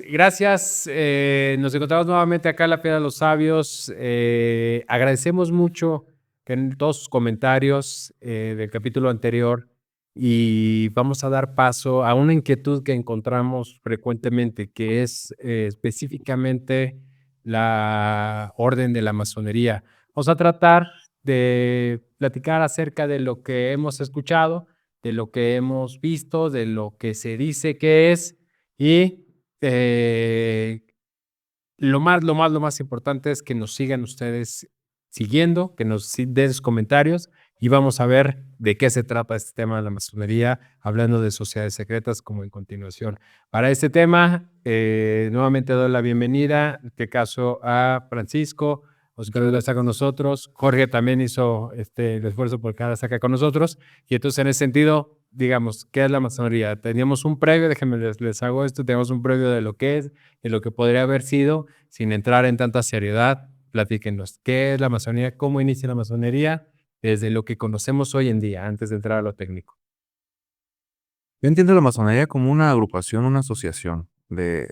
Gracias. Nos encontramos nuevamente acá en la Piedra de los Sabios. Agradecemos mucho que en todos sus comentarios del capítulo anterior y vamos a dar paso a una inquietud que encontramos frecuentemente, que es específicamente la orden de la masonería. Vamos a tratar de platicar acerca de lo que hemos escuchado, de lo que hemos visto, de lo que se dice que es y eh, lo más importante es que nos sigan ustedes siguiendo, que nos den sus comentarios y vamos a ver de qué se trata este tema de la masonería, hablando de sociedades secretas como en continuación. Para este tema, nuevamente doy la bienvenida, en este caso a Francisco, Oscar está con nosotros, Jorge también hizo el esfuerzo por quedar acá con nosotros y entonces en ese sentido, digamos, ¿qué es la masonería? Teníamos un previo, déjenme les hago esto, tenemos un previo de lo que es, de lo que podría haber sido, sin entrar en tanta seriedad, platíquenos, ¿qué es la masonería? ¿Cómo inicia la masonería? Desde lo que conocemos hoy en día, antes de entrar a lo técnico. Yo entiendo la masonería como una agrupación, una asociación de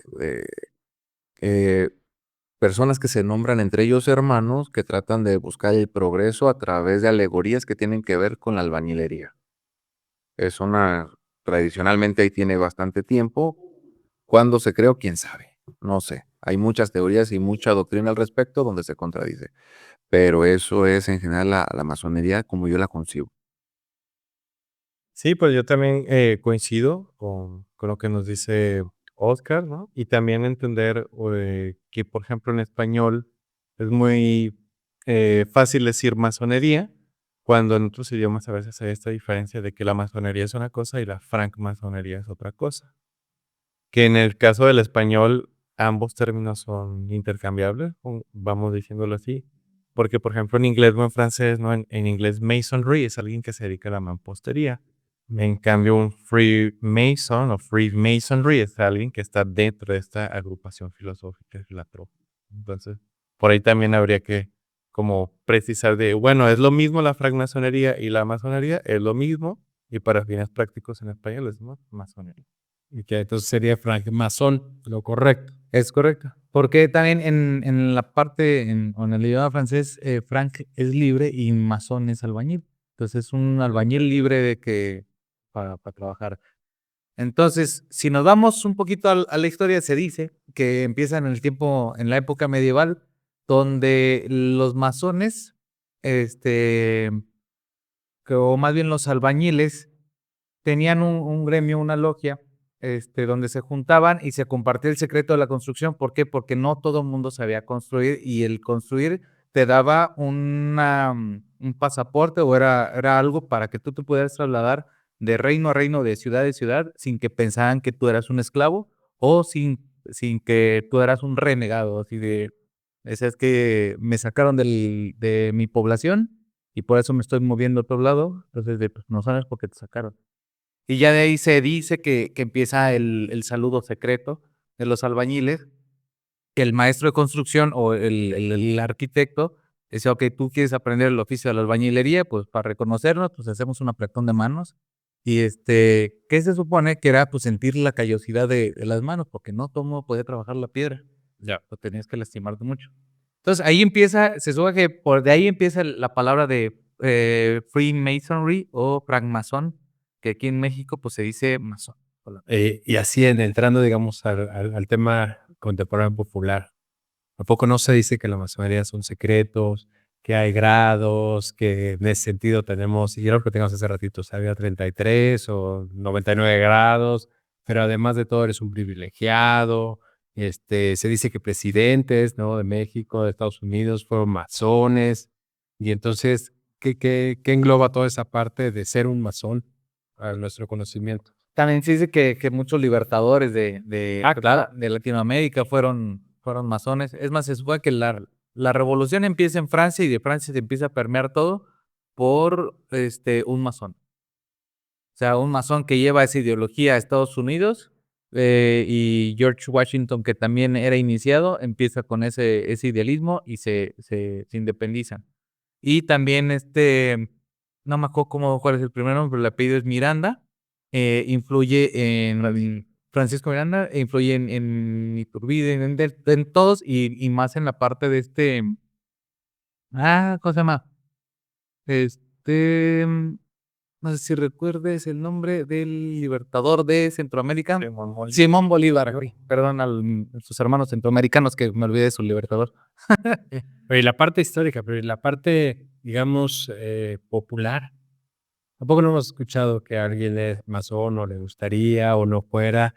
eh, personas que se nombran entre ellos hermanos que tratan de buscar el progreso a través de alegorías que tienen que ver con la albañilería. Es una, tradicionalmente ahí tiene bastante tiempo. ¿Cuándo se creó? ¿Quién sabe? No sé. Hay muchas teorías y mucha doctrina al respecto donde se contradice. Pero eso es en general la masonería como yo la concibo. Sí, pues yo también coincido con lo que nos dice Oscar, ¿no? Y también entender que, por ejemplo, en español es muy fácil decir masonería, cuando en otros idiomas a veces hay esta diferencia de que la masonería es una cosa y la francmasonería es otra cosa. Que en el caso del español, ambos términos son intercambiables, vamos diciéndolo así. Porque, por ejemplo, en inglés o en francés, ¿no? En inglés, masonry es alguien que se dedica a la mampostería. En cambio, un Freemason o Freemasonry es alguien que está dentro de esta agrupación filosófica filantrópica. Entonces, por ahí también habría que como precisar bueno, es lo mismo la francmasonería y la masonería, es lo mismo, y para fines prácticos en español es masonería. Y que entonces sería francmasón, lo correcto. Es correcto. Porque también en la parte, o en el idioma francés, franc es libre y masón es albañil. Entonces es un albañil libre para trabajar. Entonces, si nos vamos un poquito a la historia, se dice que empieza en la época medieval, donde los masones, o más bien los albañiles, tenían un gremio, una logia, donde se juntaban y se compartía el secreto de la construcción. ¿Por qué? Porque no todo el mundo sabía construir y el construir te daba un pasaporte o era algo para que tú te pudieras trasladar de reino a reino, de ciudad a ciudad, sin que pensaran que tú eras un esclavo o sin que tú eras un renegado, así de, es que me sacaron de mi población y por eso me estoy moviendo a otro lado, entonces pues, no sabes por qué te sacaron. Y ya de ahí se dice que empieza el saludo secreto de los albañiles, que el maestro de construcción o el arquitecto decía, ok, tú quieres aprender el oficio de la albañilería, pues para reconocernos, pues hacemos un apretón de manos. Y ¿qué se supone? Que era pues sentir la callosidad de las manos, porque no todo mundo podía trabajar la piedra. Ya, lo tenías que lastimarte mucho. Entonces ahí empieza, se supone que por de ahí empieza la palabra de Freemasonry o francmasón, que aquí en México pues se dice masón. Y así entrando, digamos, al tema contemporáneo popular. ¿A poco no se dice que la masonería son secretos, que hay grados, que en ese sentido tenemos, y yo lo que teníamos hace ratito, o sea, había 33 o 99 grados, pero además de todo eres un privilegiado. Se dice que presidentes, ¿no? De México, de Estados Unidos, fueron masones. Y entonces, ¿qué engloba toda esa parte de ser un masón a nuestro conocimiento? También se dice que muchos libertadores Claro. de Latinoamérica fueron masones. Es más, se supone que la revolución empieza en Francia y de Francia se empieza a permear todo por un masón. O sea, un masón que lleva esa ideología a Estados Unidos, y George Washington, que también era iniciado, empieza con ese idealismo y se independizan. Y también no me acuerdo cuál es el primer nombre, pero el apellido es Miranda, influye Francisco Miranda influye en Iturbide, en todos y más en la parte de ¿cómo se llama? Este, no sé si recuerdes el nombre del libertador de Centroamérica. Simón Bolívar, güey. Perdón a sus hermanos centroamericanos que me olvidé de su libertador. Pero y la parte histórica, pero y la parte, digamos, popular. Tampoco no hemos escuchado que alguien es masón o le gustaría o no fuera.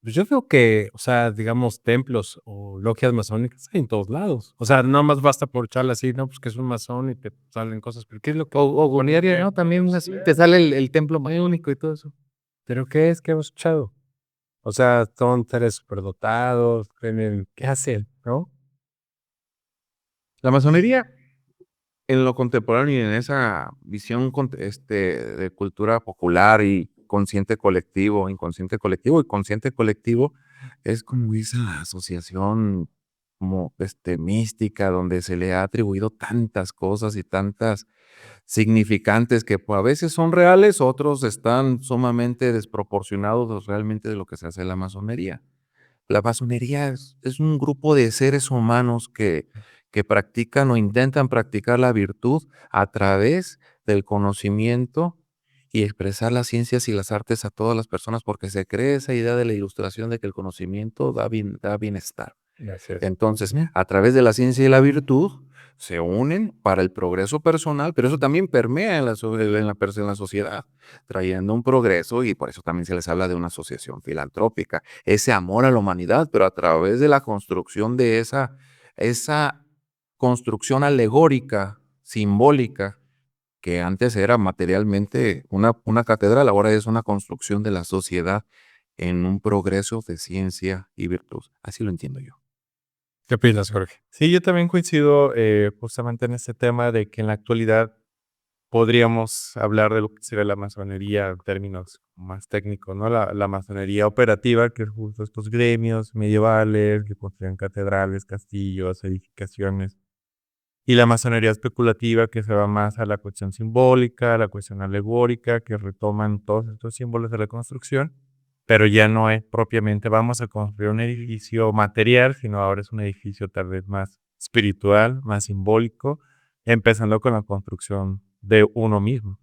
Pues yo veo que, o sea, digamos, templos o logias masónicas hay en todos lados. O sea, no más basta por echarle así, no, pues que es un masón y te salen cosas. Pero ¿qué es lo que, O Goniaria, ¿no? También así, te sale el templo masónico y todo eso. pero qué es que hemos escuchado? O sea, son seres superdotados, ¿qué hacen, no? La masonería, en lo contemporáneo y en esa visión de cultura popular y inconsciente colectivo y consciente colectivo, es como esa asociación como mística donde se le ha atribuido tantas cosas y tantas significantes que pues, a veces son reales, otros están sumamente desproporcionados realmente de lo que se hace en la masonería. La masonería es un grupo de seres humanos que practican o intentan practicar la virtud a través del conocimiento y expresar las ciencias y las artes a todas las personas, porque se cree esa idea de la ilustración de que el conocimiento da bienestar. Gracias. Entonces, a través de la ciencia y la virtud, se unen para el progreso personal, pero eso también permea en la sociedad, trayendo un progreso, y por eso también se les habla de una asociación filantrópica, ese amor a la humanidad, pero a través de la construcción de esa construcción alegórica, simbólica, que antes era materialmente una catedral, ahora es una construcción de la sociedad en un progreso de ciencia y virtud. Así lo entiendo yo. ¿Qué opinas, Jorge? Sí, yo también coincido justamente en este tema de que en la actualidad podríamos hablar de lo que sería la masonería en términos más técnicos, ¿no? La masonería operativa, que es justo estos gremios medievales que construían catedrales, castillos, edificaciones. Y la masonería especulativa, que se va más a la cuestión simbólica, a la cuestión alegórica, que retoman todos estos símbolos de la construcción, pero ya no es propiamente vamos a construir un edificio material, sino ahora es un edificio tal vez más espiritual, más simbólico, empezando con la construcción de uno mismo.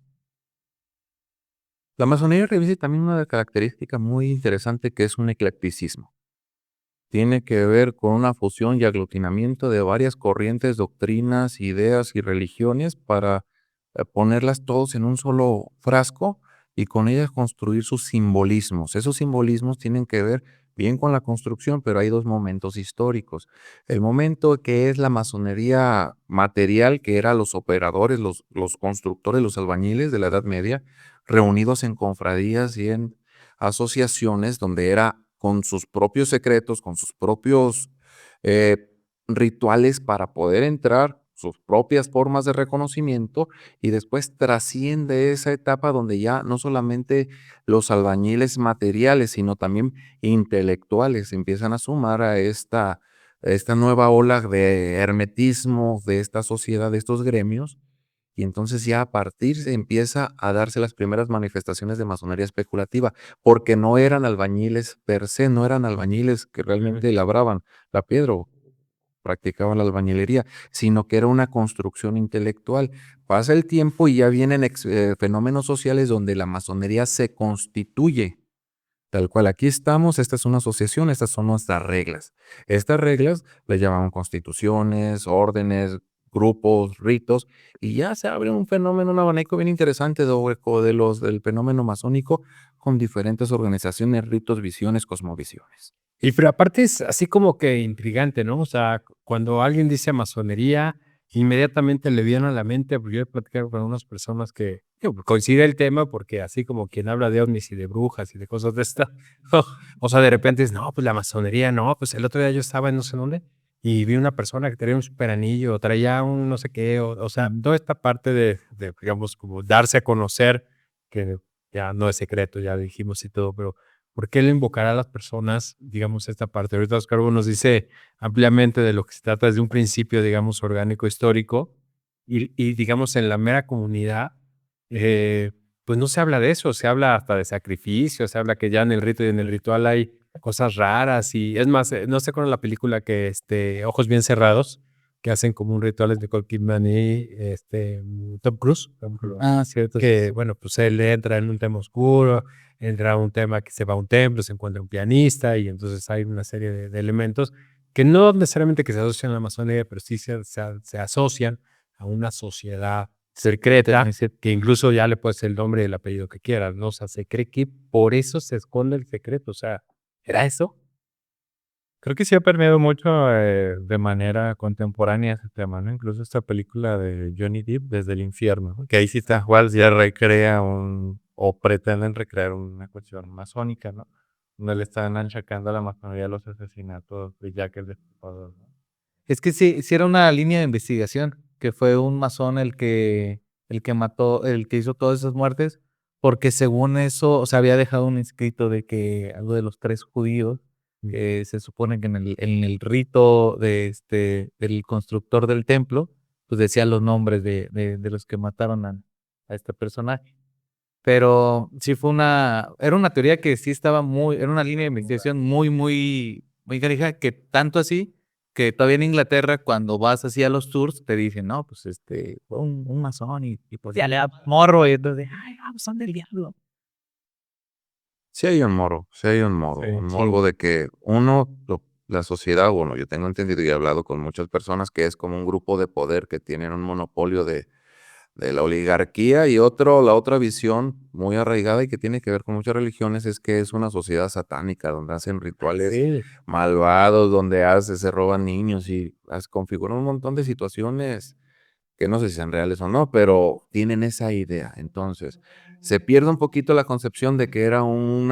La masonería reviste también una característica muy interesante que es un eclecticismo. Tiene que ver con una fusión y aglutinamiento de varias corrientes, doctrinas, ideas y religiones para ponerlas todos en un solo frasco y con ellas construir sus simbolismos. Esos simbolismos tienen que ver bien con la construcción, pero hay dos momentos históricos. El momento que es la masonería material, que eran los operadores, los constructores, los albañiles de la Edad Media, reunidos en confradías y en asociaciones donde era con sus propios secretos, con sus propios eh, rituales para poder entrar, sus propias formas de reconocimiento, y después trasciende esa etapa donde ya no solamente los albañiles materiales, sino también intelectuales empiezan a sumar a esta nueva ola de hermetismo de esta sociedad, de estos gremios. Y entonces ya a partir se empieza a darse las primeras manifestaciones de masonería especulativa, porque no eran albañiles per se, no eran albañiles que realmente labraban la piedra o practicaban la albañilería, sino que era una construcción intelectual. Pasa el tiempo y ya vienen fenómenos sociales donde la masonería se constituye. Tal cual, aquí estamos, esta es una asociación, estas son nuestras reglas. Estas reglas le llaman constituciones, órdenes, grupos, ritos, y ya se abre un fenómeno, un abanico bien interesante del fenómeno masónico con diferentes organizaciones, ritos, visiones, cosmovisiones. Y pero aparte es así como que intrigante, ¿no? O sea, cuando alguien dice masonería, inmediatamente le viene a la mente, porque yo he platicado con unas personas que digo, coincide el tema, porque así como quien habla de ovnis y de brujas y de cosas de esta, o sea, de repente es, no, pues la masonería, no, pues el otro día yo estaba en no sé dónde y vi una persona que traía un super anillo, traía un no sé qué, o sea, toda esta parte digamos, como darse a conocer, que ya no es secreto, ya dijimos y todo, pero ¿por qué le invocará a las personas, digamos, esta parte? Ahorita Oscar Hugo nos dice ampliamente de lo que se trata desde un principio, digamos, orgánico histórico y digamos, en la mera comunidad, pues no se habla de eso, se habla hasta de sacrificio, se habla que ya en el rito y en el ritual hay cosas raras y es más, no sé con la película que Ojos Bien Cerrados, que hacen como un ritual de Nicole Kidman y Tom Cruise, Cierto. que bueno, pues él entra en un tema oscuro, entra a un tema que se va a un templo, se encuentra un pianista y entonces hay una serie de elementos que no necesariamente que se asocian a la masonería, pero sí se asocian a una sociedad secreta, que incluso ya le puedes el nombre y el apellido que quieras, ¿no? O sea, se cree que por eso se esconde el secreto, o sea, ¿era eso? Creo que sí ha permeado mucho de manera contemporánea ese tema, ¿no? Incluso esta película de Johnny Depp, Desde el Infierno, ¿no? Que ahí sí está Wells ya recrea o pretenden recrear una cuestión masónica, ¿no? Donde le están achacando a la masonería los asesinatos de Jack el Destripador, ¿no? Es que sí era una línea de investigación, que fue un masón el que mató, el que hizo todas esas muertes, porque según eso, o sea, había dejado un escrito de que algo de los 3 judíos, que se supone que en el rito del constructor del templo, pues decía los nombres de los que mataron a este personaje. Pero sí era una teoría que sí estaba era una línea de investigación muy canija, que tanto así, que todavía en Inglaterra, cuando vas así a los tours, te dicen, no, pues fue un masón y pues ya le da morro, y entonces, ay, no, son del diablo. Sí hay un morbo, sí hay un morbo. Sí, Un sí. morbo de que la sociedad, bueno, yo tengo entendido y he hablado con muchas personas que es como un grupo de poder que tienen un monopolio de la oligarquía y la otra visión muy arraigada y que tiene que ver con muchas religiones es que es una sociedad satánica donde hacen rituales malvados, donde se roban niños y configuran un montón de situaciones que no sé si sean reales o no, pero tienen esa idea. Entonces, se pierde un poquito la concepción de que era un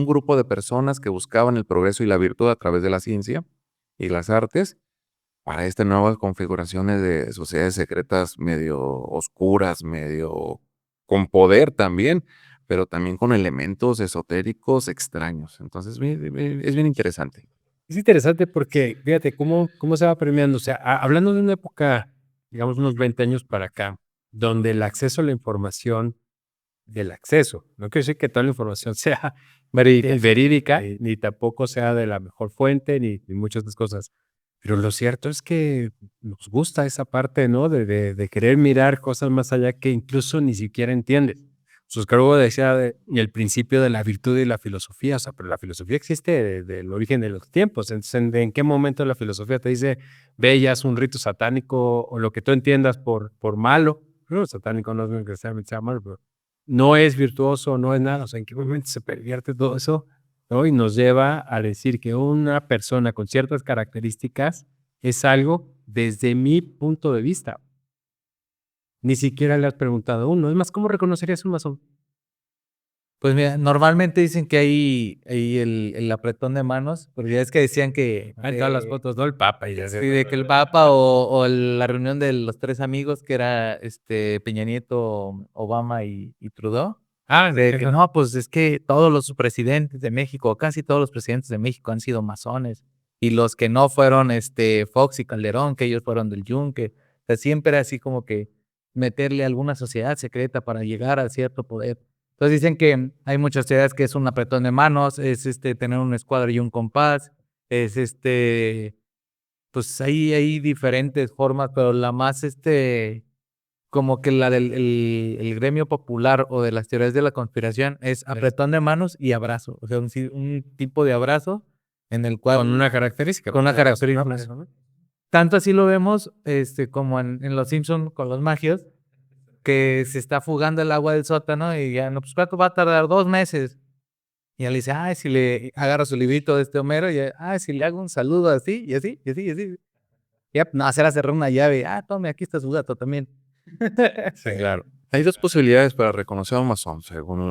grupo de personas que buscaban el progreso y la virtud a través de la ciencia y las artes para estas nuevas configuraciones de sociedades secretas medio oscuras, medio con poder también, pero también con elementos esotéricos extraños. Entonces, es bien interesante. Es interesante porque, fíjate, cómo se va premiando. O sea, hablando de una época, digamos, unos 20 años para acá, donde el acceso a la información, del acceso, no quiere decir que toda la información sea verídica, ni tampoco sea de la mejor fuente, ni muchas otras cosas. Pero lo cierto es que nos gusta esa parte, ¿no? De querer mirar cosas más allá que incluso ni siquiera entiendes. Suscargo decía el principio de la virtud y la filosofía, o sea, pero la filosofía existe desde el origen de los tiempos. Entonces, ¿en qué momento la filosofía te dice, ve, ya es un rito satánico o lo que tú entiendas por malo? No, satánico no es necesariamente sea malo, pero no es virtuoso, no es nada. O sea, ¿en qué momento se pervierte todo eso? ¿No? Y nos lleva a decir que una persona con ciertas características es algo desde mi punto de vista. Ni siquiera le has preguntado a uno. Es más, ¿cómo reconocerías un masón? Pues mira, normalmente dicen que hay el apretón de manos, porque ya es que decían que En todas las fotos, ¿no? El Papa y ya sí, de que el Papa o la reunión de los 3 amigos, que era Peña Nieto, Obama y Trudeau, de que no, pues es que todos los presidentes de México, casi todos los presidentes de México han sido masones, y los que no fueron Fox y Calderón, que ellos fueron del Yunque. O sea, siempre era así como que meterle a alguna sociedad secreta para llegar a cierto poder. Entonces dicen que hay muchas teorías que es un apretón de manos, es tener un escuadro y un compás, es pues hay diferentes formas, pero la más como que la del el gremio popular o de las teorías de la conspiración es apretón de manos y abrazo. O sea, un tipo de abrazo en el cual. Con una característica. Con una característica. Tanto así lo vemos como en Los Simpson con los magios, que se está fugando el agua del sótano y ya, no, pues ¿cuánto va a tardar? 2 meses. Y él dice, si le agarra su librito de Homero, y si le hago un saludo así, y así, y así, y así. Ya, no, será cerrar una llave. Tome, aquí está su gato también. Sí, claro. Hay dos posibilidades para reconocer a un masón, según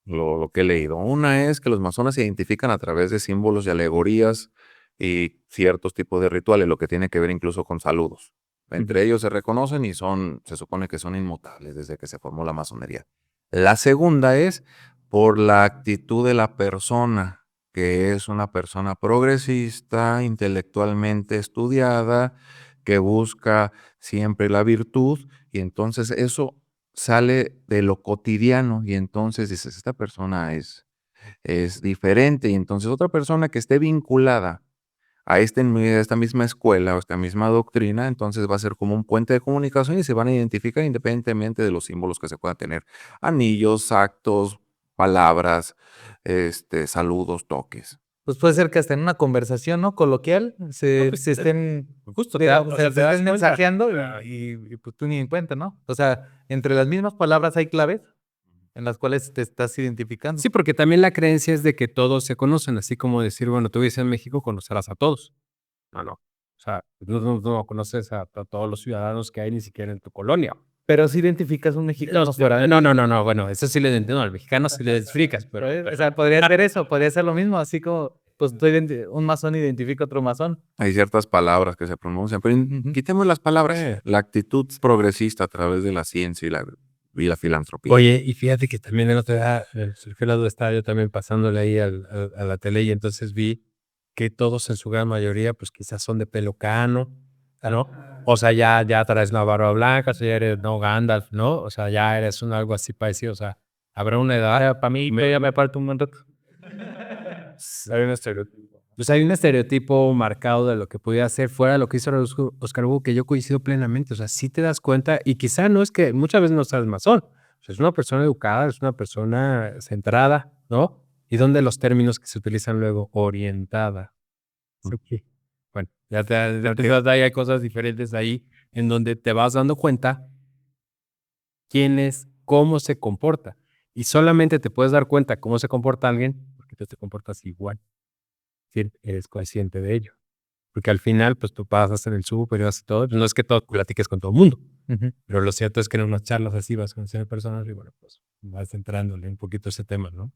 lo que he leído. Una es que los masones se identifican a través de símbolos y alegorías y ciertos tipos de rituales, lo que tiene que ver incluso con saludos. Entre ellos se reconocen y se supone que son inmutables desde que se formó la masonería. La segunda es por la actitud de la persona, que es una persona progresista, intelectualmente estudiada, que busca siempre la virtud y entonces eso sale de lo cotidiano y entonces dices, esta persona es diferente. Y entonces otra persona que esté vinculada a esta misma escuela o esta misma doctrina, entonces va a ser como un puente de comunicación y se van a identificar independientemente de los símbolos que se puedan tener. Anillos, actos, palabras, saludos, toques. Pues puede ser que hasta en una conversación, ¿no? Coloquial, se estén, Justo, se te das estén cuenta. mensajeando y pues tú ni en cuenta, ¿no? O sea, entre las mismas palabras hay claves en las cuales te estás identificando. Sí, porque también la creencia es de que todos se conocen, así como decir, bueno, tú vives en México, conocerás a todos. No. O sea, no conoces a todos los ciudadanos que hay ni siquiera en tu colonia. Pero si identificas un mexicano. No, bueno, eso sí le entiendo, al mexicano sí le identificas, pero O sea, podría ser eso, podría ser lo mismo, así como pues un masón identifica otro masón. Hay ciertas palabras que se pronuncian, pero Ujú. quitemos las palabras. La actitud progresista a través de la ciencia y la filantropía. Oye, y fíjate que también el otro día surgió la duda, estaba yo también pasándole ahí a la tele y entonces vi que todos en su gran mayoría pues quizás son de pelo cano, ¿no? O sea, ya traes una barba blanca, o sea, ya eres no Gandalf, ¿no? O sea, ya eres algo así parecido, o sea, habrá una edad. Para mí todavía me falta un buen rato. Hay un estereotipo. Pues hay un estereotipo marcado de lo que podía hacer fuera de lo que hizo Oscar Hugo, que yo coincido plenamente. O sea, sí te das cuenta, y quizá no es que muchas veces no seas masón. O sea, es una persona educada, es una persona centrada, ¿no? ¿Y dónde los términos que se utilizan luego? Orientada. Ok. Bueno, ya te das ahí, hay cosas diferentes ahí en donde te vas dando cuenta quién es, cómo se comporta. Y solamente te puedes dar cuenta cómo se comporta alguien porque tú te comportas igual. Sí, eres consciente de ello. Porque al final, pues tú pasas en el súper y haces todo. Pues, no es que todo platiques con todo el mundo, pero lo cierto es que en unas charlas así vas a conocer personas y bueno, pues vas entrándole un poquito a ese tema, ¿no?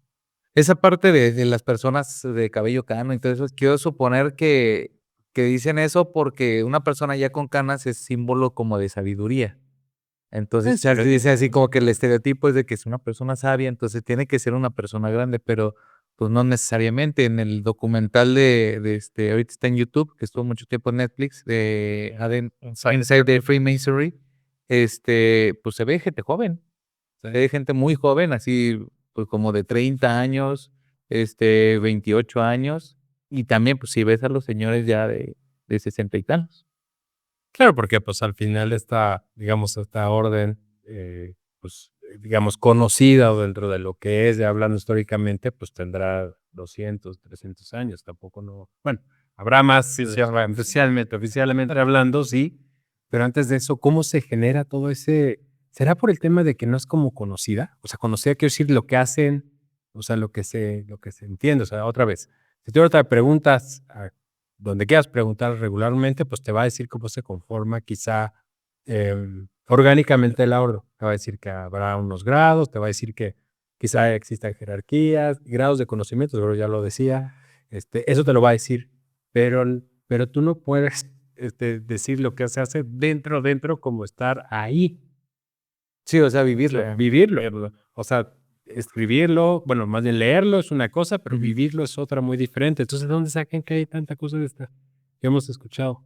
Esa parte de las personas de cabello cano y todo eso, quiero suponer que dicen eso porque una persona ya con canas es símbolo como de sabiduría. Entonces, se dice así como que el estereotipo es de que es una persona sabia, entonces tiene que ser una persona grande, pero pues no necesariamente. En el documental ahorita está en YouTube, que estuvo mucho tiempo en Netflix, de Inside the Freemasonry, pues se ve gente joven, se ve gente muy joven, así pues como de 30 años, 28 años, y también pues si ves a los señores ya de 60 y tantos. Claro, porque pues al final digamos, esta orden, pues digamos, conocida o dentro de lo que es, ya hablando históricamente, pues tendrá 200, 300 años, tampoco no, bueno, habrá más oficialmente hablando, sí, pero antes de eso, ¿cómo se genera todo ese? ¿Será por el tema de que no es como conocida? O sea, conocida quiero decir lo que hacen, o sea, lo que se entiende, o sea, otra vez, si tú ahorita preguntas a donde quieras preguntar regularmente, pues te va a decir cómo se conforma quizá orgánicamente la orden. Te va a decir que habrá unos grados, te va a decir que quizá existan jerarquías, grados de conocimiento, pero ya lo decía. Eso te lo va a decir, pero tú no puedes decir lo que se hace dentro, como estar ahí. Sí, o sea, vivirlo. Vivirlo. O sea, escribirlo, bueno, más bien leerlo es una cosa, pero Ujú. vivirlo es otra muy diferente. Entonces, ¿de dónde sacan que hay tanta cosa de esta que hemos escuchado?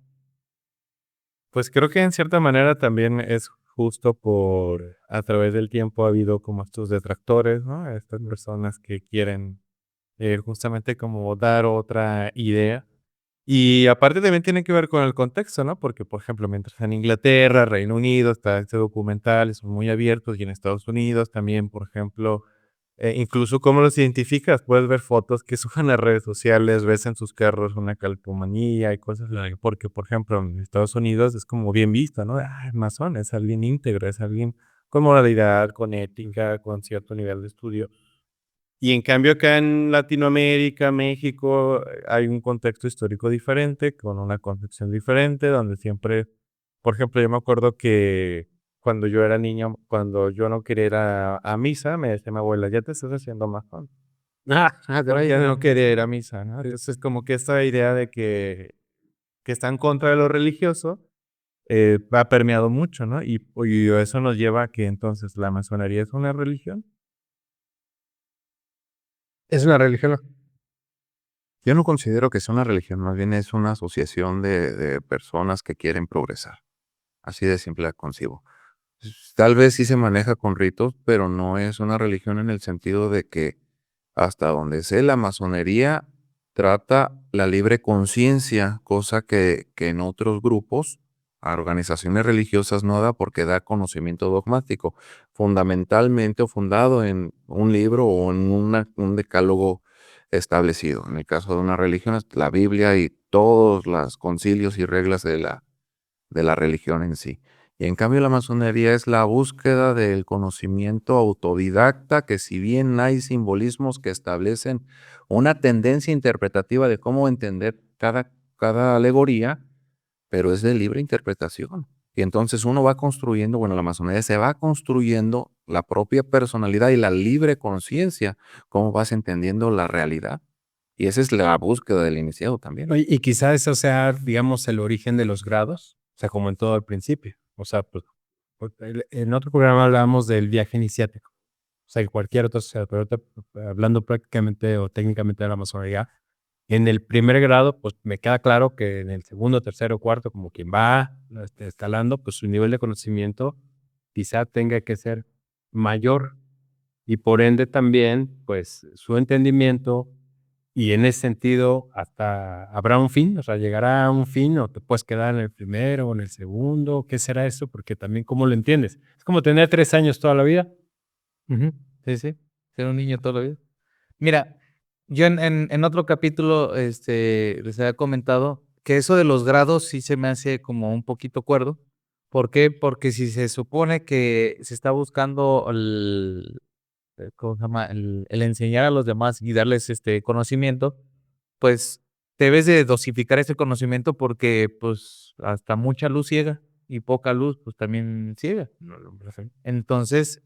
Pues creo que en cierta manera también es justo por a través del tiempo ha habido como estos detractores, ¿no? Estas personas que quieren justamente como dar otra idea. Y aparte también tiene que ver con el contexto, ¿no? Porque, por ejemplo, mientras en Inglaterra, Reino Unido, está este documental, son muy abiertos, y en Estados Unidos también, por ejemplo, incluso cómo los identificas, puedes ver fotos que suben a redes sociales, ves en sus carros una calcomanía y cosas así, porque, por ejemplo, en Estados Unidos es como bien visto, ¿no? Ah, es masón, es alguien íntegro, es alguien con moralidad, con ética, con cierto nivel de estudio. Y en cambio acá en Latinoamérica, México, hay un contexto histórico diferente, con una concepción diferente, donde siempre, por ejemplo, yo me acuerdo que cuando yo era niño, cuando yo no quería ir a misa, me decía mi abuela, ya te estás haciendo masón. Porque ya no quería ir a misa, ¿no? Entonces, como que esta idea de que está en contra de lo religioso, ha permeado mucho, ¿no? Y eso nos lleva a que entonces la masonería es una religión. Es una religión. Yo no considero que sea una religión, más bien es una asociación de personas que quieren progresar. Así de simple la concibo. Tal vez sí se maneja con ritos, pero no es una religión en el sentido de que hasta donde sé, la masonería trata la libre conciencia, cosa que en otros grupos, a organizaciones religiosas no da porque da conocimiento dogmático, fundamentalmente o fundado en un libro o en un decálogo establecido. En el caso de una religión, es la Biblia y todos los concilios y reglas de la religión en sí. Y en cambio la masonería es la búsqueda del conocimiento autodidacta, que si bien hay simbolismos que establecen una tendencia interpretativa de cómo entender cada alegoría, pero es de libre interpretación. Y entonces uno va construyendo, bueno, la masonería se va construyendo la propia personalidad y la libre conciencia, cómo vas entendiendo la realidad. Y esa es la búsqueda del iniciado también. Oye, y quizá eso sea, digamos, el origen de los grados, o sea, como en todo al principio. O sea, pues, en otro programa hablábamos del viaje iniciático, o sea, que cualquier otra sociedad, pero ahorita, hablando prácticamente o técnicamente de la masonería, en el primer grado, pues me queda claro que en el segundo, tercero, cuarto, como quien va escalando, pues su nivel de conocimiento quizá tenga que ser mayor y por ende también, pues su entendimiento y en ese sentido hasta habrá un fin, o sea, llegará a un fin o te puedes quedar en el primero o en el segundo, ¿qué será eso? Porque también, ¿cómo lo entiendes? Es como tener 3 años toda la vida. Ujú. Sí, sí, ser un niño toda la vida. Mira, yo en otro capítulo, les había comentado que eso de los grados sí se me hace como un poquito cuerdo. ¿Por qué? Porque si se supone que se está buscando ¿cómo se llama? El enseñar a los demás y darles, conocimiento, pues, debes de dosificar ese conocimiento porque, pues, hasta mucha luz ciega y poca luz, pues, también ciega. No, no, no sé. Entonces,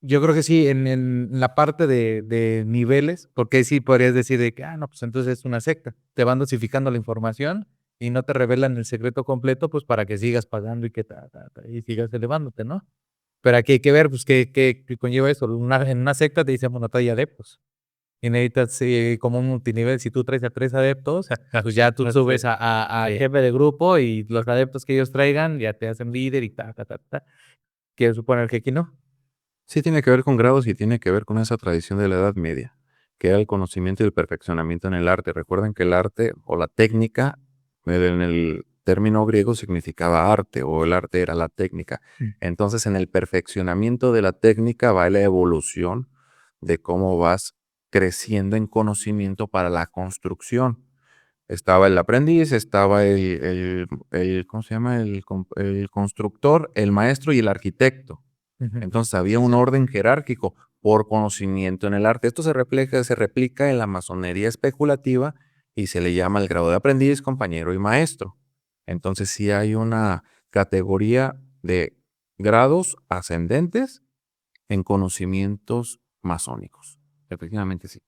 yo creo que sí, en la parte de niveles, porque sí podrías decir de que, no, pues entonces es una secta. Te van dosificando la información y no te revelan el secreto completo, pues para que sigas pagando y que y sigas elevándote, ¿no? Pero aquí hay que ver, pues, qué conlleva eso. En una secta te dicen una talla de adeptos. Y necesitas, como un multinivel, si tú traes a 3 adeptos, pues ya tú subes a Sí. jefe de grupo y los adeptos que ellos traigan ya te hacen líder y ta. Quiero suponer que aquí no. Sí tiene que ver con grados y tiene que ver con esa tradición de la Edad Media, que era el conocimiento y el perfeccionamiento en el arte. Recuerden que el arte o la técnica, en el término griego significaba arte o el arte era la técnica. Entonces, en el perfeccionamiento de la técnica va la evolución de cómo vas creciendo en conocimiento para la construcción. Estaba el aprendiz, estaba ¿cómo se llama? El constructor, el maestro y el arquitecto. Ujú. Entonces había un orden jerárquico por conocimiento en el arte. Esto se replica en la masonería especulativa y se le llama el grado de aprendiz, compañero y maestro. Entonces sí hay una categoría de grados ascendentes en conocimientos masónicos. Efectivamente sí.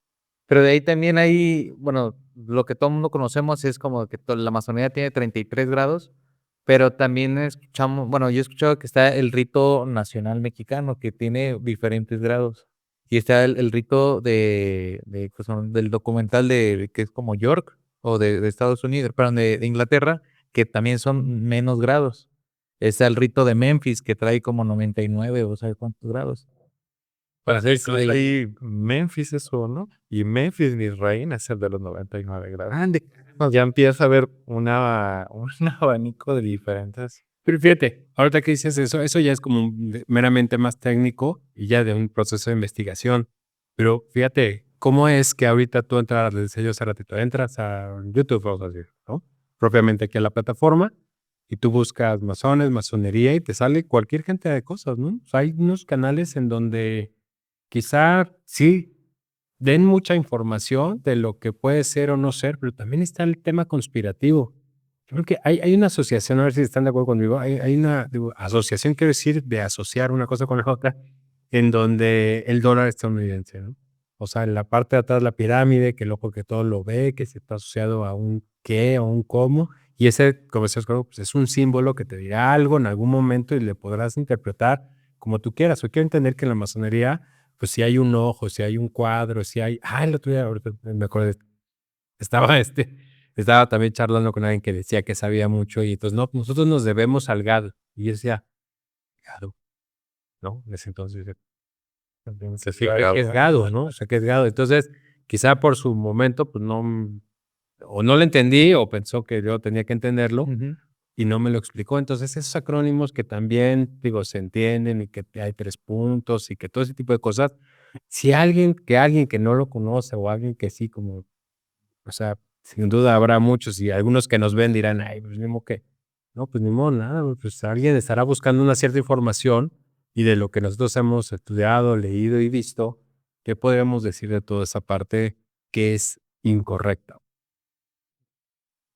Pero de ahí también hay, bueno, lo que todo el mundo conocemos es como que la masonería tiene 33 grados, pero también escuchamos, bueno, yo he escuchado que está el rito nacional mexicano, que tiene diferentes grados. Y está el rito pues, del documental que es como York, o de Estados Unidos, perdón, de Inglaterra, que también son menos grados. Está el rito de Memphis, que trae como 99 o sabe cuántos grados. Para hacer ahí Memphis es uno, y Memphis, mi reina, es el de los 99 grados. Ya empieza a haber un abanico de diferentes. Pero fíjate, ahorita que dices eso ya es como meramente más técnico y ya de un proceso de investigación. Pero fíjate, ¿cómo es que ahorita tú entras, les decía yo hace ratito, entras a YouTube, vamos a decir, ¿no? Propiamente aquí a la plataforma y tú buscas masones, masonería y te sale cualquier gente de cosas, ¿no? O sea, hay unos canales en donde quizá sí den mucha información de lo que puede ser o no ser, pero también está el tema conspirativo. Yo creo que hay una asociación, a ver si están de acuerdo conmigo, hay una asociación, quiero decir, de asociar una cosa con la otra, en donde el dólar estadounidense, ¿no? O sea, en la parte de atrás la pirámide, que el ojo que todo lo ve, que se está asociado a un qué o un cómo, y ese, como decías, pues es un símbolo que te dirá algo en algún momento y le podrás interpretar como tú quieras. Yo quiero entender que en la masonería pues si hay un ojo, si hay un cuadro, si hay, el otro día, ahorita me acordé, estaba estaba también charlando con alguien que decía que sabía mucho y entonces no, nosotros nos debemos al GAD. Y yo decía, arriesgado, ¿no? En ese entonces. Arriesgado, ¿no? O sea, arriesgado. Entonces, quizá por su momento, pues no, o no lo entendí, o pensó que yo tenía que entenderlo, y no me lo explicó. Entonces, esos acrónimos que también, digo, se entienden y que hay 3 puntos y que todo ese tipo de cosas, si alguien que no lo conoce o alguien que sí, como, o sea, sin duda habrá muchos y algunos que nos ven dirán, ay, pues mismo que, no, pues ni modo, nada, pues alguien estará buscando una cierta información y de lo que nosotros hemos estudiado, leído y visto, ¿qué podemos decir de toda esa parte que es incorrecta?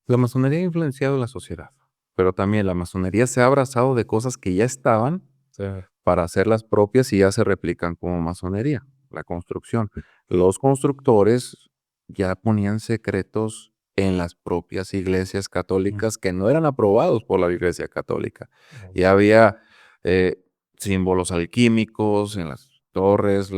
La masonería ha influenciado la sociedad, pero también la masonería se ha abrazado de cosas que ya estaban para hacerlas propias y ya se replican como masonería. La construcción. Los constructores ya ponían secretos en las propias iglesias católicas que no eran aprobados por la Iglesia Católica. Ya había símbolos alquímicos en las torres,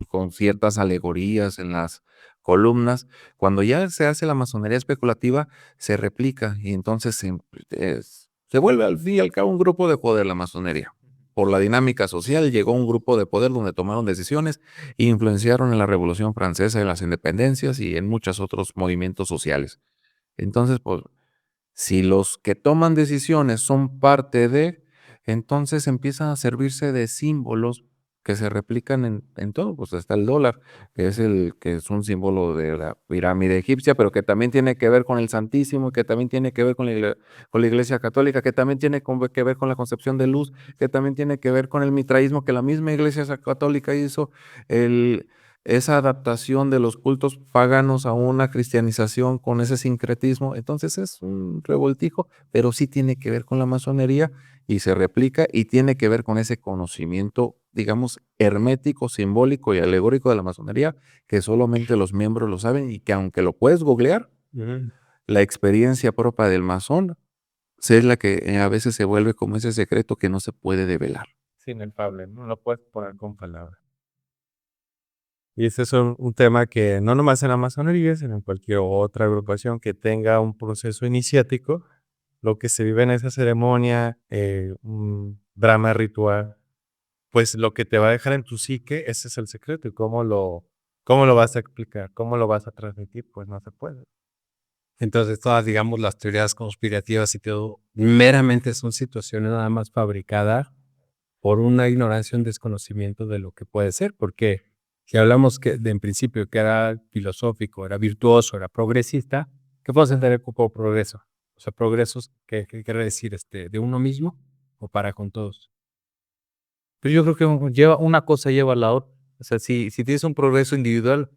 con ciertas alegorías en las columnas. Cuando ya se hace la masonería especulativa, se replica y entonces se vuelve al fin y al cabo un grupo de poder la masonería. Por la dinámica social llegó un grupo de poder donde tomaron decisiones e influenciaron en la Revolución Francesa, en las independencias y en muchos otros movimientos sociales. Entonces, pues, si los que toman decisiones son parte de, entonces empiezan a servirse de símbolos que se replican en todo. Pues está el dólar, que es un símbolo de la pirámide egipcia, pero que también tiene que ver con el Santísimo, que también tiene que ver con la Iglesia Católica, que también tiene que ver con la concepción de luz, que también tiene que ver con el mitraísmo que la misma Iglesia Católica hizo, esa adaptación de los cultos paganos a una cristianización con ese sincretismo. Entonces es un revoltijo, pero sí tiene que ver con la masonería y se replica y tiene que ver con ese conocimiento, digamos, hermético, simbólico y alegórico de la masonería, que solamente los miembros lo saben y que aunque lo puedes googlear, la experiencia propia del masón es la que a veces se vuelve como ese secreto que no se puede develar. Es inefable, no lo puedes poner con palabras. Y ese es un tema que no nomás en la masonería, sino en cualquier otra agrupación que tenga un proceso iniciático, lo que se vive en esa ceremonia, un drama ritual, pues lo que te va a dejar en tu psique, ese es el secreto. ¿Y cómo lo vas a explicar? ¿Cómo lo vas a transmitir? Pues no se puede. Entonces, todas, digamos, las teorías conspirativas y todo, meramente son situaciones nada más fabricadas por una ignorancia, un desconocimiento de lo que puede ser, porque si hablamos que en principio que era filosófico, era virtuoso, era progresista, ¿qué podemos entender por progreso? O sea, progresos, ¿qué quiere decir? ¿De uno mismo o para con todos? Pero yo creo que una cosa lleva a la otra. O sea, si tienes un progreso individual,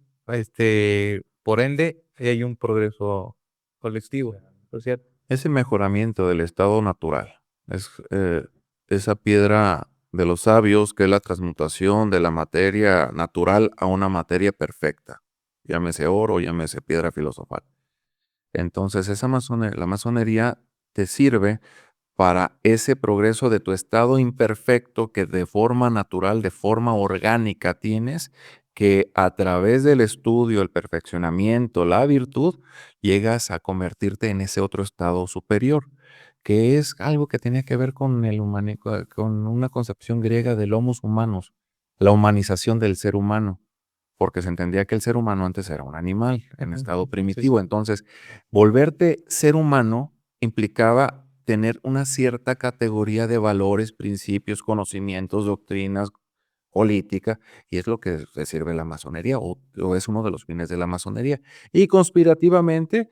por ende, hay un progreso colectivo, ¿no es cierto? Ese mejoramiento del estado natural es esa piedra de los sabios que es la transmutación de la materia natural a una materia perfecta, llámese oro, llámese piedra filosofal. Entonces, la masonería te sirve para ese progreso de tu estado imperfecto que de forma natural, de forma orgánica tienes, que a través del estudio, el perfeccionamiento, la virtud, llegas a convertirte en ese otro estado superior, que es algo que tenía que ver con con una concepción griega del homus humanus, la humanización del ser humano, porque se entendía que el ser humano antes era un animal en estado primitivo. Entonces, volverte ser humano implicaba tener una cierta categoría de valores, principios, conocimientos, doctrinas, política, y es lo que le sirve la masonería, o es uno de los fines de la masonería. Y conspirativamente,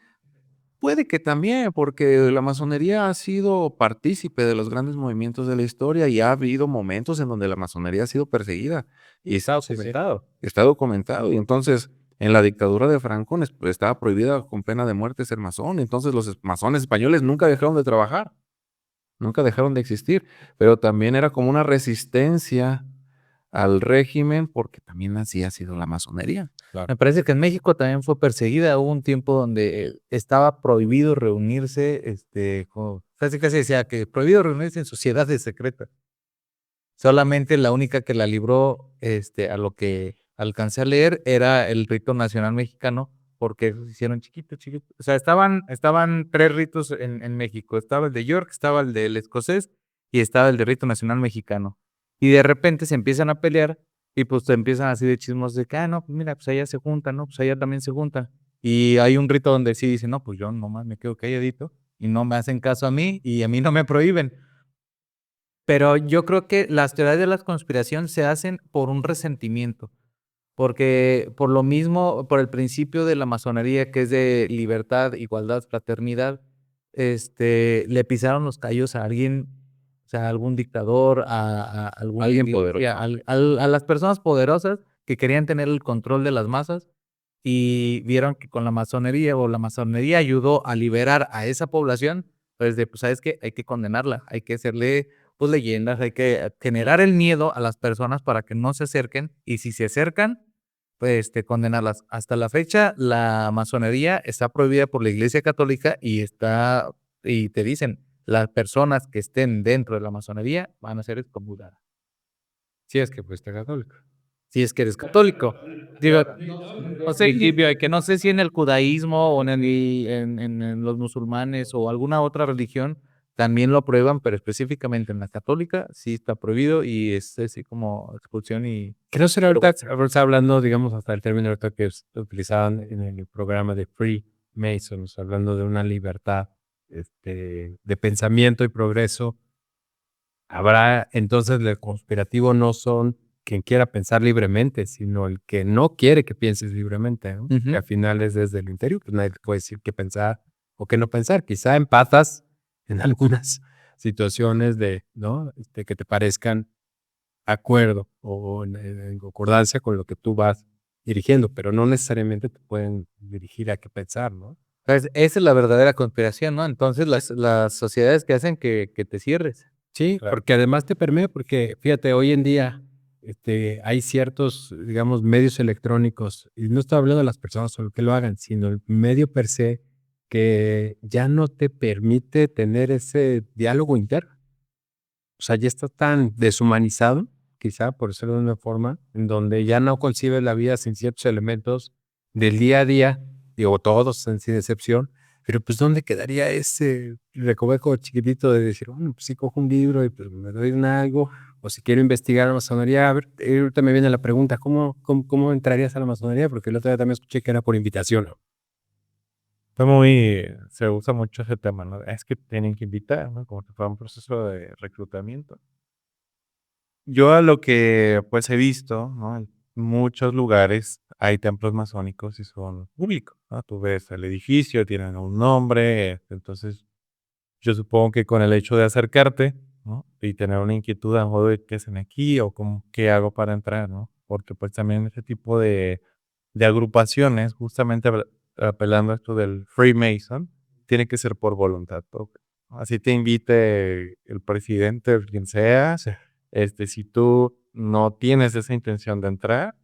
puede que también, porque la masonería ha sido partícipe de los grandes movimientos de la historia y ha habido momentos en donde la masonería ha sido perseguida. Y Está documentado. está documentado. Y entonces, en la dictadura de Franco estaba prohibida con pena de muerte ser masón. Entonces, los masones españoles nunca dejaron de trabajar, nunca dejaron de existir. Pero también era como una resistencia al régimen, porque también así ha sido la masonería. Me parece que en México también fue perseguida. Hubo un tiempo donde estaba prohibido reunirse, casi decía que prohibido reunirse en sociedades secretas. Solamente la única que la libró, a lo que alcancé a leer, era el rito nacional mexicano, porque se hicieron chiquitos. O sea, estaban 3 ritos en México. Estaba el de York, estaba el del escocés y estaba el de rito nacional mexicano. Y de repente se empiezan a pelear y pues te empiezan así de chismos de que, no, pues mira, pues allá se juntan, ¿no? Pues allá también se juntan. Y hay un rito donde sí dicen, no, pues yo nomás me quedo calladito y no me hacen caso a mí y a mí no me prohíben. Pero yo creo que las teorías de la conspiración se hacen por un resentimiento, porque por lo mismo, por el principio de la masonería, que es de libertad, igualdad, fraternidad, le pisaron los callos a alguien, o sea, a algún dictador, a algún Alguien líder, poderoso. a las personas poderosas que querían tener el control de las masas y vieron que con la masonería o la masonería ayudó a liberar a esa población, pues ¿sabes qué? Hay que condenarla, hay que hacerle pues leyendas, hay que generar el miedo a las personas para que no se acerquen y si se acercan, pues condenarlas. Hasta la fecha, la masonería está prohibida por la Iglesia Católica y te dicen, las personas que estén dentro de la masonería van a ser excomulgadas. Sí, es que pues está católico. Si es que eres católico. Digo, no sé, que no sé si en el judaísmo o en los musulmanes o alguna otra religión también lo aprueban, pero específicamente en la católica sí está prohibido y es así como expulsión y... Creo que ahorita está hablando, digamos, hasta el término ahorita que utilizaban en el programa de Freemasons, hablando de una libertad de pensamiento y progreso. Habrá entonces el conspirativo no son quien quiera pensar libremente, sino el que no quiere que pienses libremente, ¿no? Que al final es desde el interior, pues nadie te puede decir qué pensar o qué no pensar. Quizá empatas en algunas situaciones ¿no? Que te parezcan acuerdo o en concordancia con lo que tú vas dirigiendo, pero no necesariamente te pueden dirigir a qué pensar, ¿no? Esa es la verdadera conspiración, ¿no? Entonces las sociedades que hacen que te cierres. Sí, Claro. porque además te permea, porque fíjate, hoy en día hay ciertos, digamos, medios electrónicos, y no estoy hablando de las personas solo que lo hagan, sino el medio per se, que ya no te permite tener ese diálogo interno. O sea, ya está tan deshumanizado, quizá por decirlo de una forma, en donde ya no concibes la vida sin ciertos elementos del día a día, digo, todos sin excepción, pero pues ¿dónde quedaría ese recoveco chiquitito de decir, bueno, pues sí cojo un libro y pues me doy un algo, o si quiero investigar la masonería? A ver, ahorita me viene la pregunta, ¿cómo entrarías a la masonería? Porque el otro día también escuché que era por invitación, ¿no? Se usa mucho ese tema, ¿no? Es que tienen que invitar, ¿no? Como si fuera un proceso de reclutamiento. Yo a lo que pues he visto, ¿no? En muchos lugares hay templos masónicos y son públicos, ¿no? Tú ves el edificio, tienen un nombre, entonces yo supongo que con el hecho de acercarte, ¿no? Y tener una inquietud a modo de qué hacen aquí o cómo, qué hago para entrar, ¿no? Porque pues también ese tipo de agrupaciones, justamente apelando a esto del Freemason, tiene que ser por voluntad propia, ¿no? Así te invite el presidente o quien sea, si tú no tienes esa intención de entrar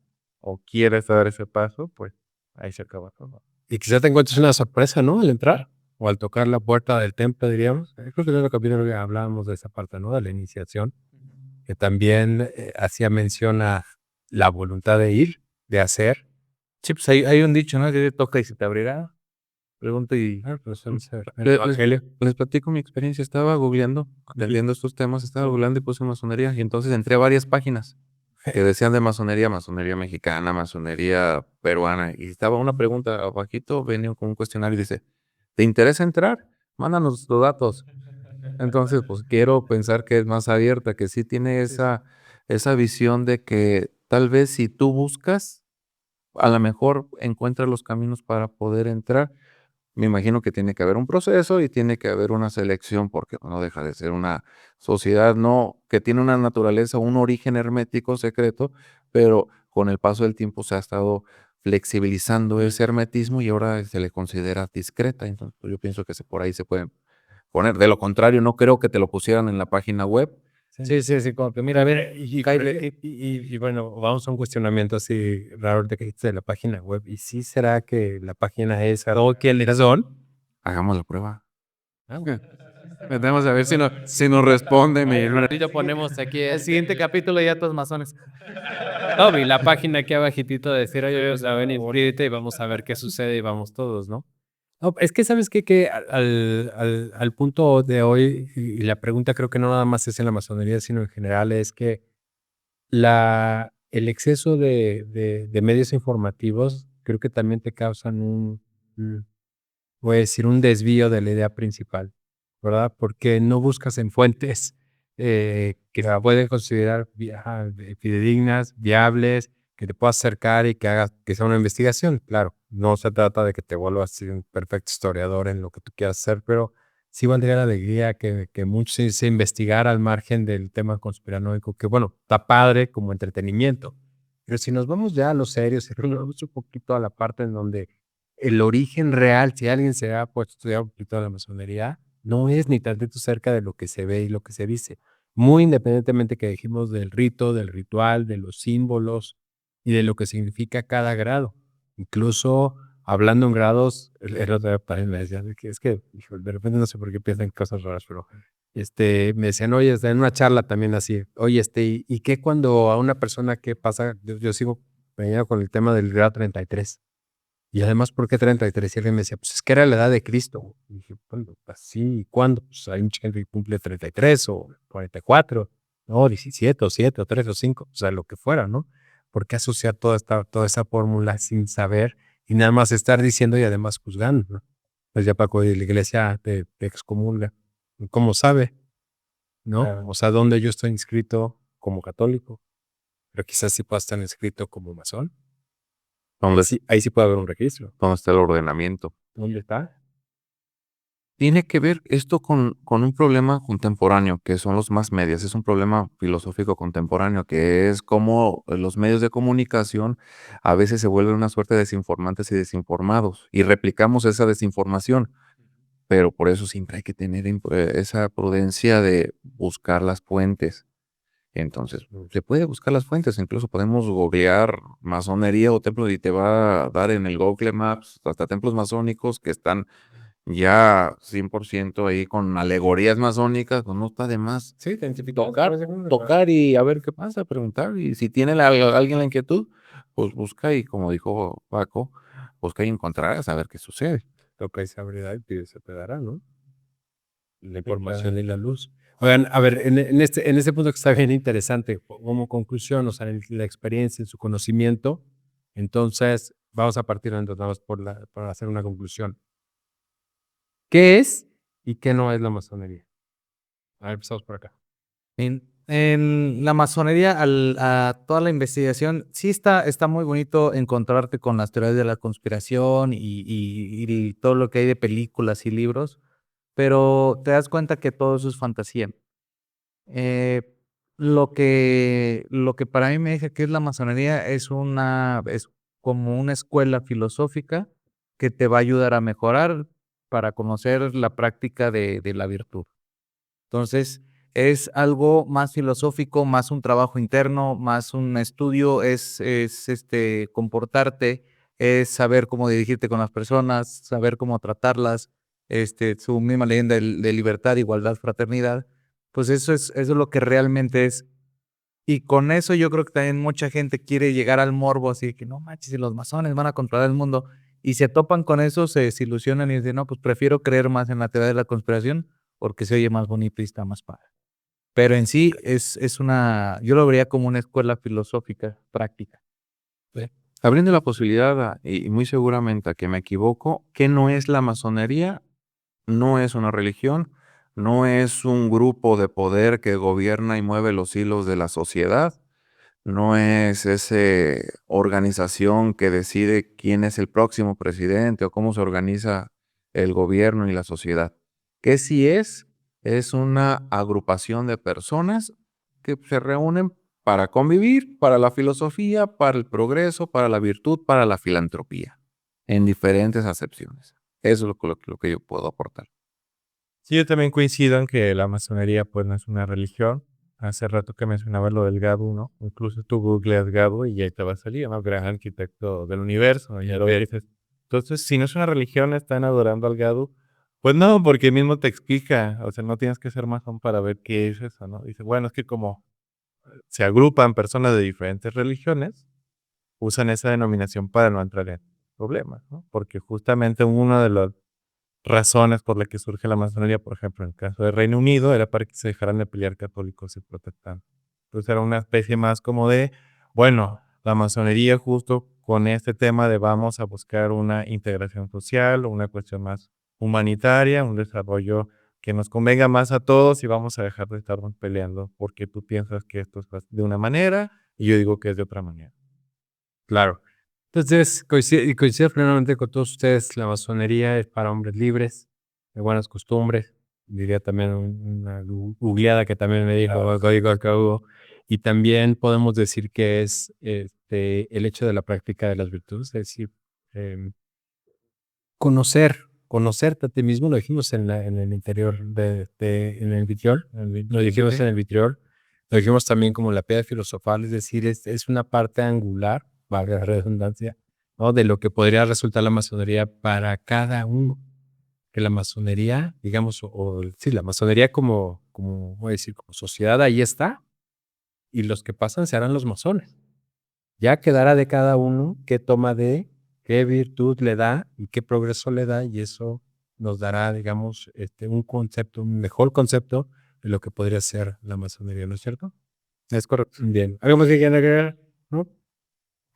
o quieres dar ese paso, pues ahí se acaba todo. Y quizá te encuentres una sorpresa, ¿no? Al entrar o al tocar la puerta del templo, diríamos. Creo que en el capítulo que hablábamos de esa parte, ¿no? De la iniciación, que también hacía mención a la voluntad de ir, de hacer. Sí, pues hay un dicho, ¿no? Que te toca y se te abrirá. Pregunta y... Pues, el Les, evangelio. les platico mi experiencia. Estaba googleando, atendiendo estos temas, estaba googleando y puse masonería. Y entonces entré a varias páginas que decían de masonería, masonería mexicana, masonería peruana. Y estaba una pregunta abajito, venía con un cuestionario y dice, ¿te interesa entrar? Mándanos tus datos. Entonces, pues quiero pensar que es más abierta, que sí tiene esa visión de que tal vez si tú buscas, a lo mejor encuentras los caminos para poder entrar. Me imagino que tiene que haber un proceso y tiene que haber una selección porque no deja de ser una sociedad no que tiene una naturaleza, un origen hermético secreto, pero con el paso del tiempo se ha estado flexibilizando ese hermetismo y ahora se le considera discreta. Entonces, pues, yo pienso que por ahí se pueden poner. De lo contrario, no creo que te lo pusieran en la página web. Sí, como que mira, a ver, cáele. Y bueno, vamos a un cuestionamiento así raro de que dijiste de la página web. ¿Y sí será que la página es Razón? Hagamos la prueba. Vamos a ver si nos responden. Ahorita ponemos aquí El siguiente capítulo ya todos masones. no, y la página aquí abajitito de decir, oye, o sea, ven y inscríbete y vamos a ver qué sucede y vamos todos, ¿no? No, es que sabes qué? Que al punto de hoy, y la pregunta creo que no nada más es en la masonería, sino en general, es que el exceso de medios informativos creo que también te causan voy a decir, un desvío de la idea principal, ¿verdad? Porque no buscas en fuentes que se pueden considerar fidedignas, viables, que te puedas acercar y que hagas, que sea una investigación. Claro, no se trata de que te vuelvas así un perfecto historiador en lo que tú quieras hacer, pero sí valdría la alegría que mucho se investigara al margen del tema conspiranoico, que bueno, está padre como entretenimiento. Pero si nos vamos ya a lo serio, si nos vamos un poquito a la parte en donde el origen real, si alguien se ha puesto a estudiar un poquito de la masonería, no es ni tantito cerca de lo que se ve y lo que se dice. Muy independientemente que dijimos del rito, del ritual, de los símbolos y de lo que significa cada grado. Incluso hablando en grados, el otro día también me decían que es que, hijo, de repente no sé por qué piensan cosas raras, pero me decían, oye, en una charla también así, oye, ¿y qué cuando a una persona que pasa, yo sigo venido con el tema del grado 33? Y además, ¿por qué 33? Y alguien me decía, pues es que era la edad de Cristo. Y dije, bueno, así, ¿cuándo? Pues hay mucha gente que cumple 33 o 44, no, 17 o 7 o 3 o 5, o sea, lo que fuera, ¿no? ¿Por qué asociar toda esa fórmula sin saber y nada más estar diciendo y además juzgando, ¿no? Pues ya Paco de la iglesia te excomulga. ¿Cómo sabe? ¿No? O sea, ¿dónde yo estoy inscrito como católico? Pero quizás sí pueda estar inscrito como masón. ¿Dónde, Sí, ahí sí puede haber un registro. dónde está el ordenamiento? ¿Dónde está? Tiene que ver esto con un problema contemporáneo, que son los más medias. Es un problema filosófico contemporáneo, que es cómo los medios de comunicación a veces se vuelven una suerte de desinformantes y desinformados, y replicamos esa desinformación. Pero por eso siempre hay que tener esa prudencia de buscar las fuentes. Entonces, se puede buscar las fuentes, incluso podemos googlear masonería o templo y te va a dar en el Google Maps hasta templos masónicos que están ya 100% ahí con alegorías masónicas, pues no está de más Sí, identificado. tocar y a ver qué pasa, preguntar. Y si tiene alguien la inquietud, pues busca y como dijo Paco, busca y encontrarás a ver qué sucede. Toca y se abrirá y se te dará, ¿no? La información y la luz. Oigan, a ver, en este punto que está bien interesante, como conclusión, o sea, en la experiencia, en su conocimiento, entonces vamos a partir entonces nada más para hacer una conclusión. ¿Qué es y qué no es la masonería? A ver, empezamos por acá. En la masonería, a toda la investigación, sí está muy bonito encontrarte con las teorías de la conspiración y todo lo que hay de películas y libros, pero te das cuenta que todo eso es fantasía. Eh, lo que para mí me dice que es la masonería es como una escuela filosófica que te va a ayudar a mejorar para conocer la práctica de la virtud. Entonces, es algo más filosófico, más un trabajo interno, más un estudio, comportarte, es saber cómo dirigirte con las personas, saber cómo tratarlas, su misma leyenda de libertad, igualdad, fraternidad, pues eso es lo que realmente es. Y con eso yo creo que también mucha gente quiere llegar al morbo, así que no manches, si los masones van a controlar el mundo, y se topan con eso, se desilusionan y dicen, no, pues prefiero creer más en la teoría de la conspiración porque se oye más bonito y está más padre. Pero en sí yo lo vería como una escuela filosófica práctica. Abriendo la posibilidad, y muy seguramente a que me equivoco, ¿qué no es la masonería? No es una religión, no es un grupo de poder que gobierna y mueve los hilos de la sociedad, no es esa organización que decide quién es el próximo presidente o cómo se organiza el gobierno y la sociedad. ¿Qué sí es una agrupación de personas que se reúnen para convivir, para la filosofía, para el progreso, para la virtud, para la filantropía, en diferentes acepciones. Eso es lo que yo puedo aportar. Sí, yo también coincido en que la masonería pues no es una religión. Hace rato que mencionaba lo del Gadu, ¿no? Incluso tú googleas Gadu y ahí te va a salir, ¿no? Gran arquitecto del universo, ya lo dices. Entonces, si no es una religión, están adorando al Gadu. Pues no, porque mismo te explica, o sea, no tienes que ser masón para ver qué es eso, ¿no? Dice, bueno, es que como se agrupan personas de diferentes religiones, usan esa denominación para no entrar en problemas, ¿no? Porque justamente uno de los razones por las que surge la masonería, por ejemplo, en el caso del Reino Unido, era para que se dejaran de pelear católicos y protestantes. Entonces era una especie más como de, bueno, la masonería justo con este tema de vamos a buscar una integración social, una cuestión más humanitaria, un desarrollo que nos convenga más a todos y vamos a dejar de estarnos peleando porque tú piensas que esto es de una manera y yo digo que es de otra manera. Claro. Entonces, coincido plenamente con todos ustedes. La masonería es para hombres libres, de buenas costumbres. Diría también una googleada que también me dijo el código que hubo. Y también podemos decir que es el hecho de la práctica de las virtudes, es decir, em, conocerte a ti mismo, lo dijimos en el interior en el vitriol, lo dijimos en el vitriol, lo dijimos también como la piedra filosofal, es decir, es una parte angular, valga la redundancia, ¿no? De lo que podría resultar la masonería para cada uno. Que la masonería, digamos, sí, la masonería como, voy a decir, como sociedad, ahí está, y los que pasan se harán los masones. Ya quedará de cada uno qué toma de, qué virtud le da y qué progreso le da, y eso nos dará, digamos, un concepto, un mejor concepto de lo que podría ser la masonería, ¿no es cierto? Es correcto. Bien. ¿Algo más que quieran agregar? ¿No?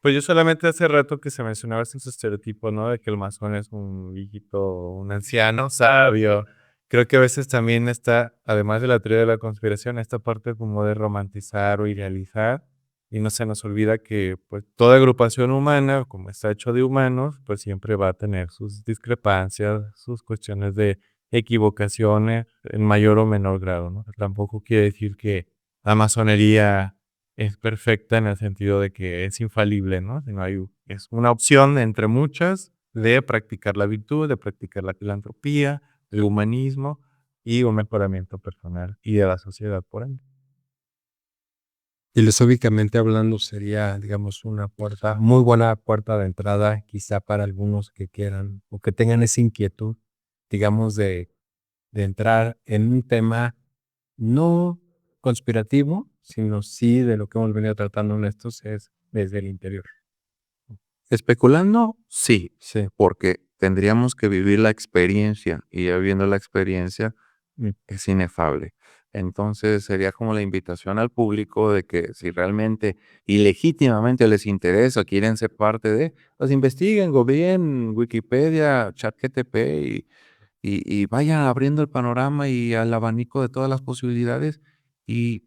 Pues yo solamente hace rato que se mencionaba esos estereotipos, ¿no? De que el masón es un viejito, un anciano sabio. Creo que a veces también está, además de la teoría de la conspiración, esta parte como de romantizar o idealizar. Y no se nos olvida que pues toda agrupación humana, como está hecho de humanos, pues siempre va a tener sus discrepancias, sus cuestiones de equivocaciones en mayor o menor grado, ¿no? Tampoco quiere decir que la masonería es perfecta en el sentido de que es infalible, ¿no? Sino es una opción entre muchas de practicar la virtud, de practicar la filantropía, el humanismo y un mejoramiento personal y de la sociedad por ende. Filosóficamente hablando, sería, digamos, una puerta, muy buena puerta de entrada, quizá para algunos que quieran o que tengan esa inquietud, digamos, de entrar en un tema no conspirativo, sino sí de lo que hemos venido tratando en estos, es desde el interior. Especulando, sí, Sí. porque tendríamos que vivir la experiencia y ya viendo la experiencia Mm. es inefable. Entonces sería como la invitación al público de que si realmente y legítimamente les interesa, quieren ser parte de, pues investiguen, googleen Wikipedia, ChatGPT y vayan abriendo el panorama y al abanico de todas las posibilidades y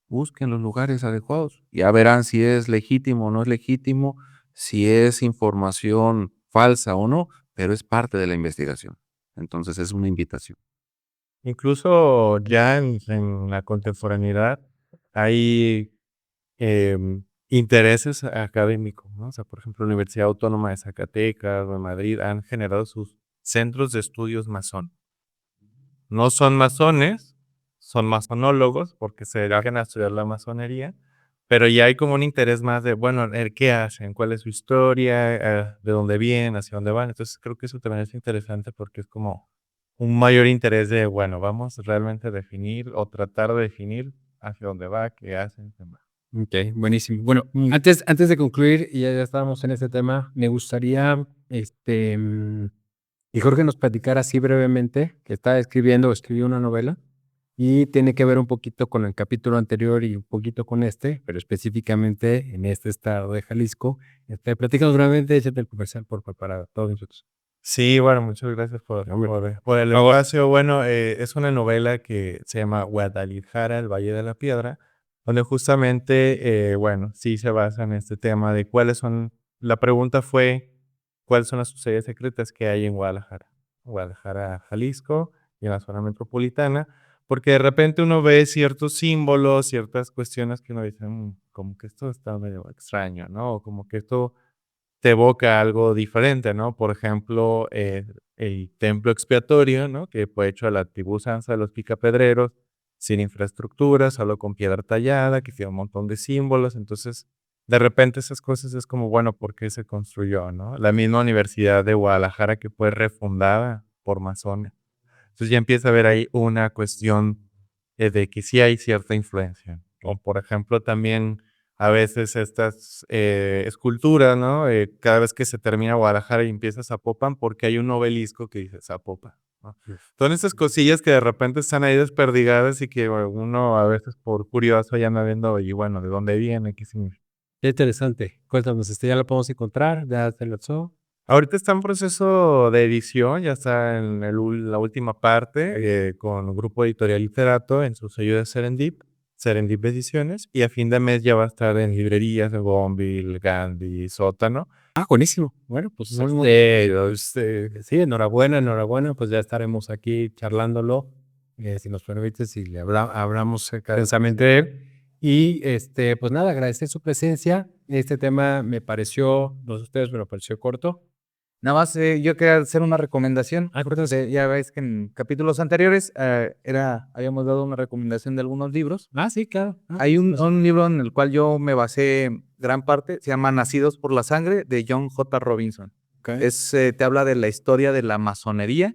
busquen los lugares adecuados. Ya verán si es legítimo o no es legítimo, si es información falsa o no, pero es parte de la investigación. Entonces es una invitación. Incluso ya en la contemporaneidad hay intereses académicos, ¿no? O sea, por ejemplo, la Universidad Autónoma de Zacatecas o de Madrid han generado sus centros de estudios masón. No son masones, son masonólogos porque se dedican a estudiar la masonería, pero ya hay como un interés más de, bueno, ¿qué hacen? ¿Cuál es su historia? ¿De dónde vienen? ¿Hacia dónde van? Entonces creo que eso también es interesante porque es como un mayor interés de, bueno, vamos realmente a definir o tratar de definir hacia dónde va, qué hacen, demás. Ok, buenísimo. Bueno, antes de concluir, y ya estábamos en este tema, me gustaría y Jorge nos platicara así brevemente que está escribió una novela y tiene que ver un poquito con el capítulo anterior y un poquito con este, pero específicamente en este estado de Jalisco. Platícanos brevemente, échate el comercial para todos nosotros. Sí, bueno, muchas gracias Hombre. por el Por favor. espacio. Bueno, es una novela que se llama Guadalajara, el Valle de la Piedra, donde justamente, bueno, sí se basa en este tema de la pregunta fue, ¿cuáles son las sociedades secretas que hay en Guadalajara? Guadalajara, Jalisco y en la zona metropolitana, porque de repente uno ve ciertos símbolos, ciertas cuestiones que uno dice, como que esto está medio extraño, ¿no? O como que esto te evoca algo diferente, ¿no? Por ejemplo, el templo expiatorio, ¿no? Que fue hecho a la antigua usanza de los picapedreros, sin infraestructura, solo con piedra tallada, que tiene un montón de símbolos. Entonces, de repente esas cosas es como, bueno, ¿por qué se construyó, no? La misma Universidad de Guadalajara que fue refundada por masones. Entonces ya empieza a haber ahí una cuestión de que sí hay cierta influencia. O por ejemplo también a veces estas esculturas, ¿no? Cada vez que se termina Guadalajara y empieza Zapopan, porque hay un obelisco que dice Zapopan, ¿no? Son esas cosillas que de repente están ahí desperdigadas y que uno a veces por curioso ya anda viendo, y bueno, ¿de dónde viene? ¿Qué significa? Qué interesante. Cuéntanos, ¿ya lo podemos encontrar? ¿Ya se lanzó? Ahorita está en proceso de edición, ya está en la última parte con el grupo editorial Literato en su sello de Serendip Ediciones, y a fin de mes ya va a estar en librerías de Gonville, Gandhi, Sótano. Ah, buenísimo. Bueno, pues sí, enhorabuena, pues ya estaremos aquí charlándolo, si nos permite, si le hablamos extensamente de él. Y pues nada, agradecer su presencia. Este tema me pareció, no sé ustedes, me lo pareció corto. Nada más, yo quería hacer una recomendación. Ah, corto. Ya ves que en capítulos anteriores habíamos dado una recomendación de algunos libros. Ah, sí, claro. Hay un libro en el cual yo me basé gran parte, se llama Nacidos por la Sangre, de John J. Robinson. Okay. Te habla de la historia de la masonería,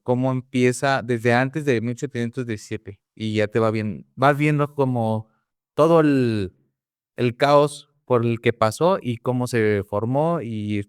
cómo empieza desde antes de 1817 y ya te vas viendo como todo el caos por el que pasó y cómo se formó y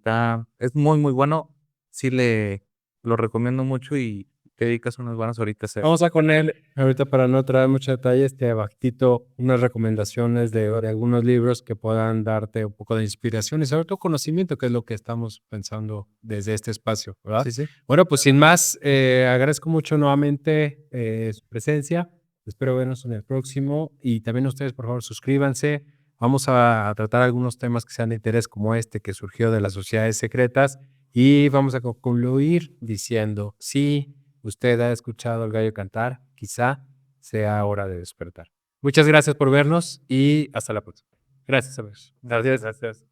es muy, muy bueno. Sí lo recomiendo mucho y te dedicas unas buenas horitas. Vamos a con él, ahorita para no traer muchos detalles, te abajito unas recomendaciones de algunos libros que puedan darte un poco de inspiración y sobre todo conocimiento, que es lo que estamos pensando desde este espacio, ¿verdad? Sí. Bueno, pues sin más, agradezco mucho nuevamente su presencia. Espero vernos en el próximo y también ustedes, por favor, suscríbanse. Vamos a tratar algunos temas que sean de interés como este que surgió de las sociedades secretas y vamos a concluir diciendo, sí, usted ha escuchado al gallo cantar, quizá sea hora de despertar. Muchas gracias por vernos y hasta la próxima. Gracias, amigos. Gracias.